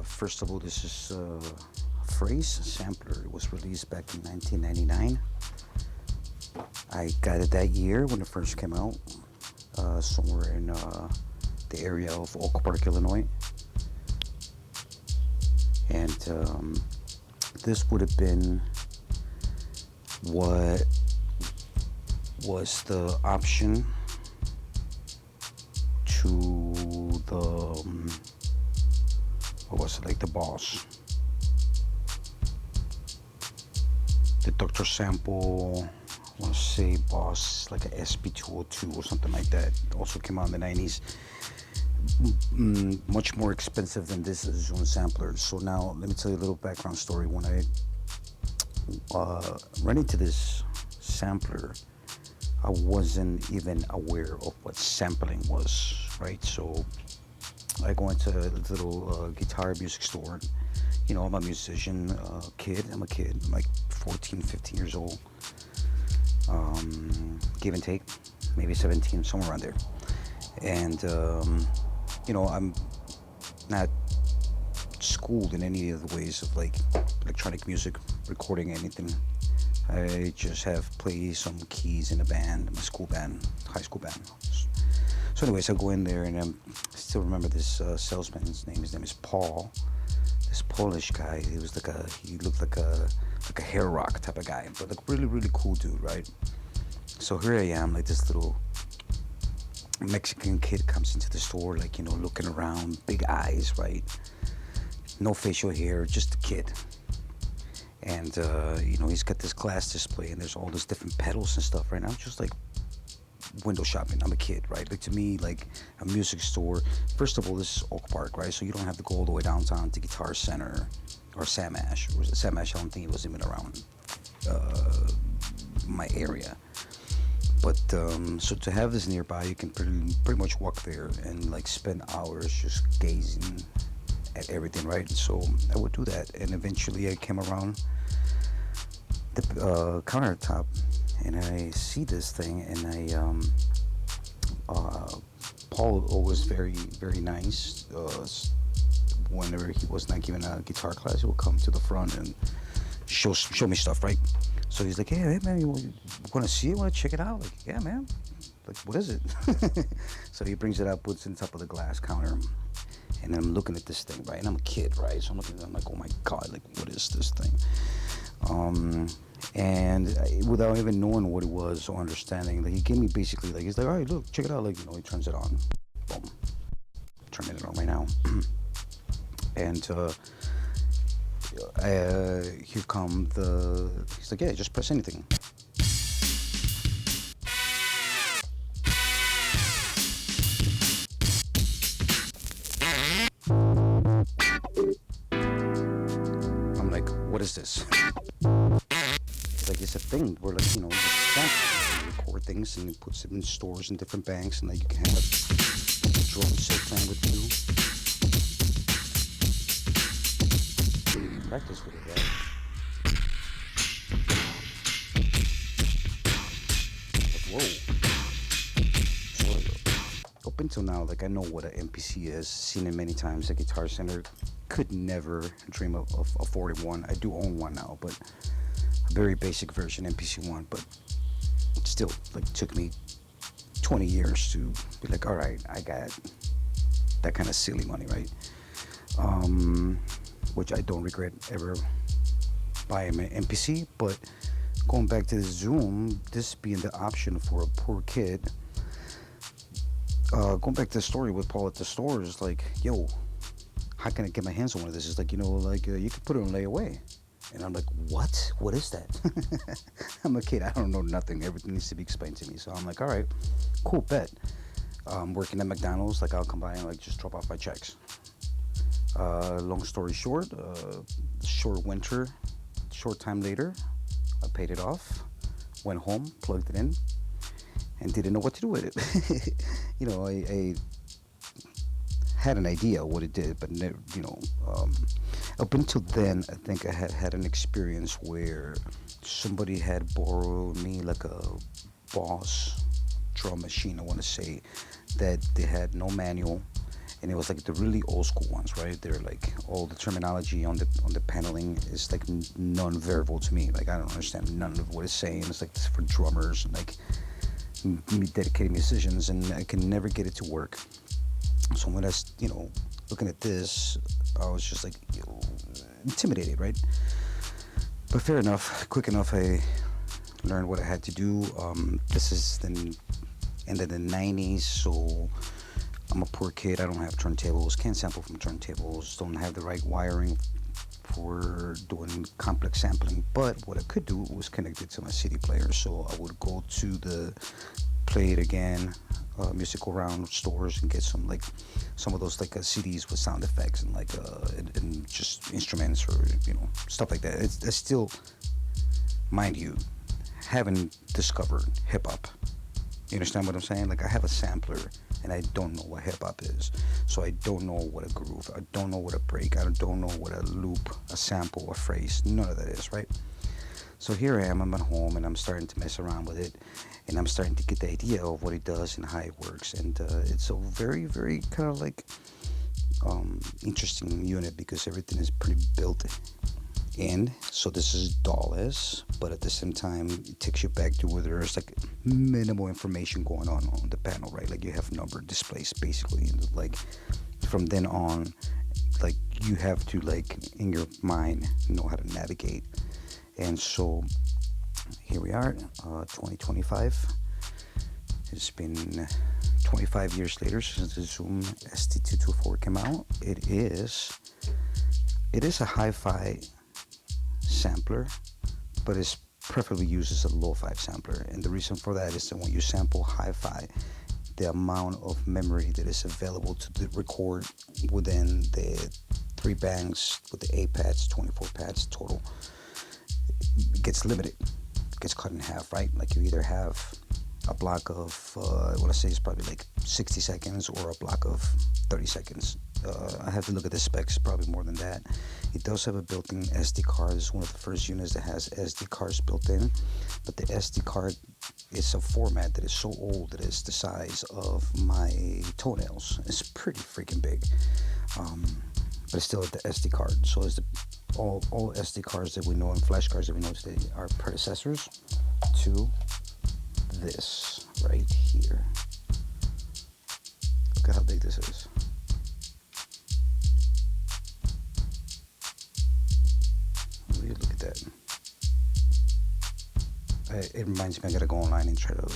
First of all, this is a phrase sampler. It was released back in 1999. I got it that year when it first came out, somewhere in the area of Oak Park, Illinois. And this would have been what was the option to the what was it, like the boss, the Dr. Sample, I want to say boss, like a SB202 or something like that. It also came out in the 90s. Much more expensive than this Zoom sampler. So now let me tell you a little background story. When I ran into this sampler, I wasn't even aware of what sampling was, right? So I go into a little guitar music store. You know, I'm a musician, kid. I'm a kid. I'm like 14, 15 years old. Give and take, maybe 17, somewhere around there. And, you know, I'm not schooled in any of the ways of like electronic music, recording anything. I just have played some keys in a band, my school band, high school band. So anyways, I go in there and I still remember this salesman. His name is Paul. This Polish guy. He looked like a hair rock type of guy, but like really cool dude, right? So here I am, like this little Mexican kid comes into the store, like, you know, looking around, big eyes, right? No facial hair, just a kid. And you know, he's got this glass display and there's all these different pedals and stuff, right? I'm just like window shopping. I'm a kid, right? Like, to me, like a music store, first of all, this is Oak Park, right? So you don't have to go all the way downtown to Guitar Center or Samash. Or was it Samash? I don't think it was even around my area. But so to have this nearby, you can pretty much walk there and like spend hours just gazing at everything, right? So I would do that, and eventually I came around the countertop and I see this thing, and Paul always very nice. Whenever he was not giving a guitar class, he would come to the front and show me stuff, right? So he's like, hey man, you want to see it? Want to check it out? Like, yeah, man. Like, what is it? So he brings it up, puts it on top of the glass counter, and I'm looking at this thing, right? And I'm a kid, right? So I'm looking at it, I'm like, oh my god, like, what is this thing? And without even knowing what it was or understanding, like, he gave me basically, like, he's like, all right, look, check it out. Like, you know, he turns it on. Boom. Turning it on right now. And here come he's like, yeah, just press anything. I'm like, what is this? It's like, it's a thing where, like, you know, you record things and it puts it in stores in different banks, and like you can have a drum set playing with you. Practice with it, right? Like, whoa. So up until now, like, I know what an MPC is, seen it many times at Guitar Center. Could never dream of affording one. I do own one now, but a very basic version, MPC-1, but still, like, took me 20 years to be like, all right, I got that kind of silly money, right? Which I don't regret ever buying an MPC. But going back to the Zoom, this being the option for a poor kid, going back to the story with Paul at the store, is like, yo, how can I get my hands on one of this? It's like, you know, like, you could put it on layaway. And I'm like, what? What is that? I'm a kid. I don't know nothing. Everything needs to be explained to me. So I'm like, all right, cool, bet. Working at McDonald's, like, I'll come by and like just drop off my checks. Long story short, short winter, short time later, I paid it off, went home, plugged it in, and didn't know what to do with it. You know, I had an idea what it did, but never, you know, up until then, I think I had an experience where somebody had borrowed me like a Boss drum machine, I want to say, that they had no manual, and it was like the really old school ones, right? They're like all the terminology on the paneling is like non-verbal to me. Like I don't understand none of what it's saying. It's like for drummers and like dedicated musicians, and I can never get it to work. So when I was, looking at this, I was just like intimidated, right? But fair enough, quick enough, I learned what I had to do. This is the end of the 90s, so I'm a poor kid. I don't have turntables, can't sample from turntables, don't have the right wiring for doing complex sampling. But what I could do was connect it to my CD player. So I would go to the Play It Again musical round stores and get some of those like CDs with sound effects and and just instruments or stuff like that. It's still, mind you, haven't discovered hip hop. You understand what I'm saying? Like I have a sampler and I don't know what hip hop is. So I don't know what a groove, I don't know what a break, I don't know what a loop, a sample, a phrase, none of that is, right? So here I am, I'm at home and I'm starting to mess around with it and I'm starting to get the idea of what it does and how it works. And it's a very, very kind of like interesting unit because everything is pretty built in. So this is DAW-less, but at the same time, it takes you back to where there's like minimal information going on the panel, right? Like you have number displays basically, and like from then on, like you have to like in your mind know how to navigate. And so here we are, 2025. It's been 25 years later since the Zoom ST224 came out. It is a hi-fi sampler, but it's preferably used as a lo-fi sampler. And the reason for that is that when you sample hi-fi, the amount of memory that is available to record within the 3 banks with the 8 pads, 24 pads total, gets limited, gets cut in half, right? Like you either have a block of, I want to say it's probably like 60 seconds or a block of 30 seconds. I have to look at the specs, probably more than that. It does have a built-in SD card. It's one of the first units that has SD cards built in, but the SD card is a format that is so old that it's the size of my toenails. It's pretty freaking big, but it's still at the SD card. So it's all SD cards that we know and flash cards that we know today are predecessors to this right here. Look at how big this is. Look at that. It reminds me I gotta go online and try to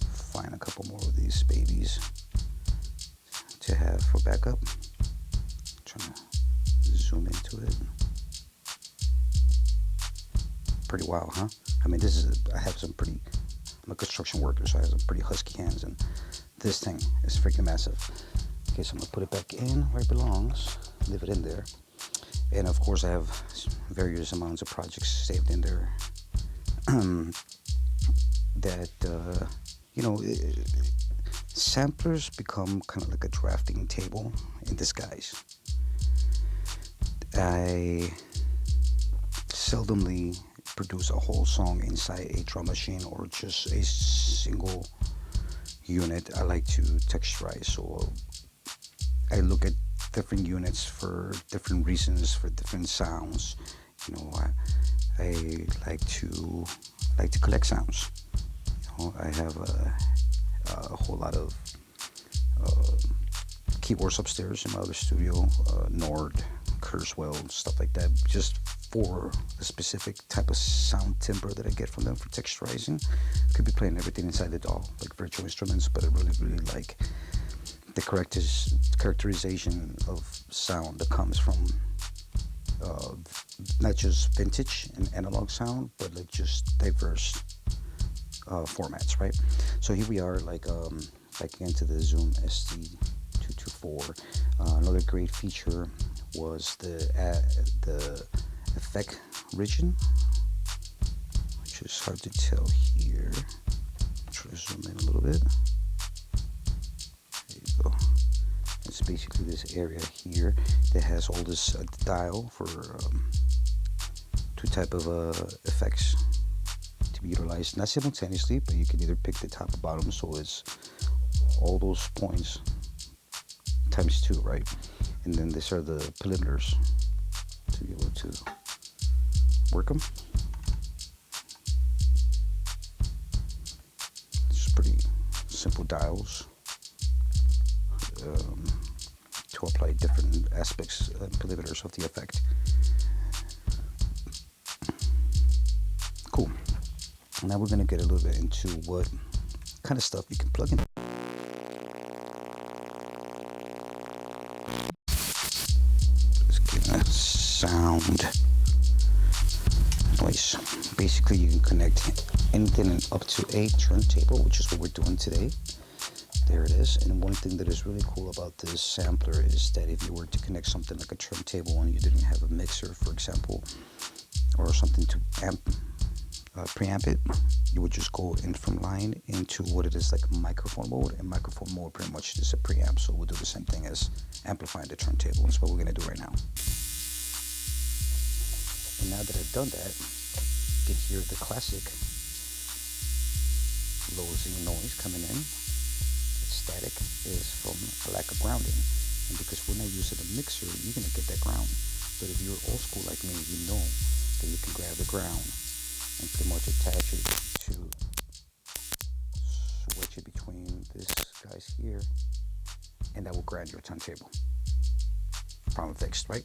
find a couple more of these babies to have for backup. I'm trying to zoom into it. Pretty wild, huh? I mean, I have some pretty, I'm a construction worker, so I have some pretty husky hands, and this thing is freaking massive. Okay, so I'm gonna put it back in where it belongs, leave it in there. And of course I have various amounts of projects saved in there that, samplers become kind of like a drafting table in disguise. I seldomly produce a whole song inside a drum machine or just a single unit. I like to texturize, so I look at different units for different reasons, for different sounds. I like to collect sounds. I have a whole lot of keyboards upstairs in my other studio, Nord, Kurzweil, stuff like that, just for the specific type of sound timbre that I get from them for texturizing. I could be playing everything inside the DAW, like virtual instruments, but I really, really like the characterization of sound that comes from not just vintage and analog sound, but like just diverse formats, right? So here we are, back into the Zoom ST224. Another great feature was the effect region, which is hard to tell here. Try to zoom in a little bit. There you go. It's basically this area here that has all this dial for two type of effects to be utilized, not simultaneously, but you can either pick the top or bottom, so it's all those points times 2, right? And then these are the perimeters to be able to work them. It's pretty simple dials to apply different aspects and perimeters of the effect. Cool. Now we're going to get a little bit into what kind of stuff you can plug in. Let's get a sound noise. Basically, you can connect anything up to a turntable, which is what we're doing today. There it is. And one thing that is really cool about this sampler is that if you were to connect something like a turntable and you didn't have a mixer, for example, or something to preamp it, you would just go in from line into what it is like microphone mode, and microphone mode pretty much is a preamp, so we'll do the same thing as amplifying the turntable. That's what we're going to do right now. And now that I've done that, you can hear the classic low Z noise coming in. The static is from a lack of grounding, and because we're not using a mixer, you're going to get that ground. But if you're old school like me, you know that you can grab the ground and pretty much attach it to switch it between this guys here, and that will ground your turntable. Problem fixed, right?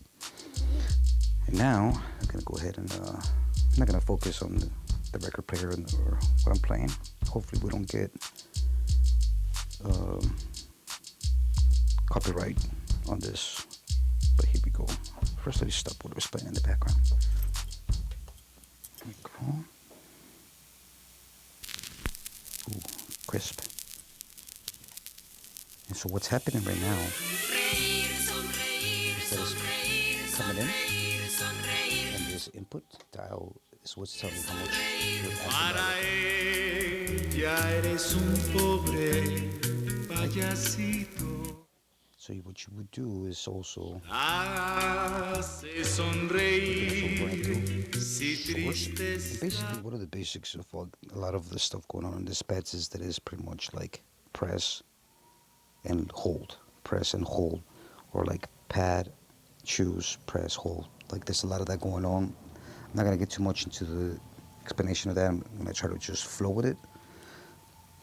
And now I'm gonna go ahead and I'm not gonna focus on the record player or what I'm playing. Hopefully we don't get copyright on this, but here we go. First, let me stop what I was playing in the background. Cool. Ooh, crisp. And so what's happening right now is that it's coming in, and this input dial is what's telling me how much you're amping. So what you would do is also basically one of the basics of a lot of the stuff going on in this pads is that it's pretty much like press and hold, or like pad, choose, press, hold. Like there's a lot of that going on. I'm not gonna get too much into the explanation of that. I'm gonna try to just flow with it.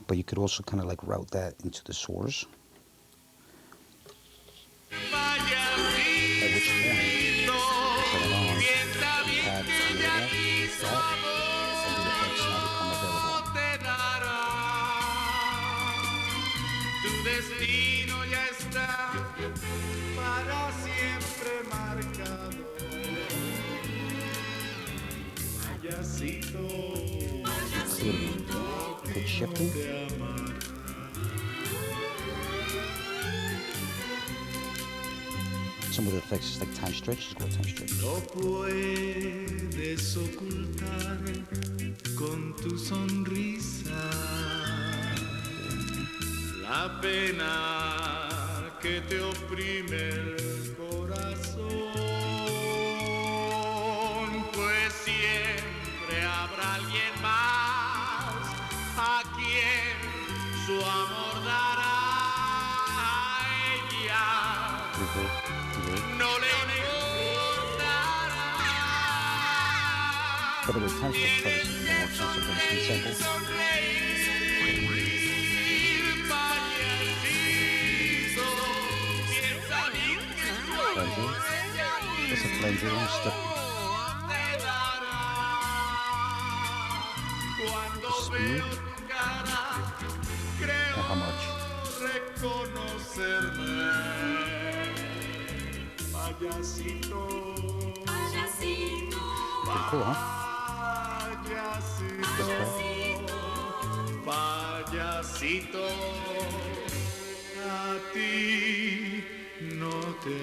But you could also kind of like route that into the source. At which point, turn it on, pad, enable that, and the effects now become available. Tu destino ya está para siempre marcado. Good shifting. Some of the effects is like time stretch. Just go time stretch. No puedes ocultar con tu sonrisa la pena que te oprime el corazón, pues siempre habrá alguien más a quien su amor dará a ella. No le importará. But it was time to play some more sensible samples. It's a flanger and stuff. Speed. And how much? Pretty cool, huh? Payasito, a ti no te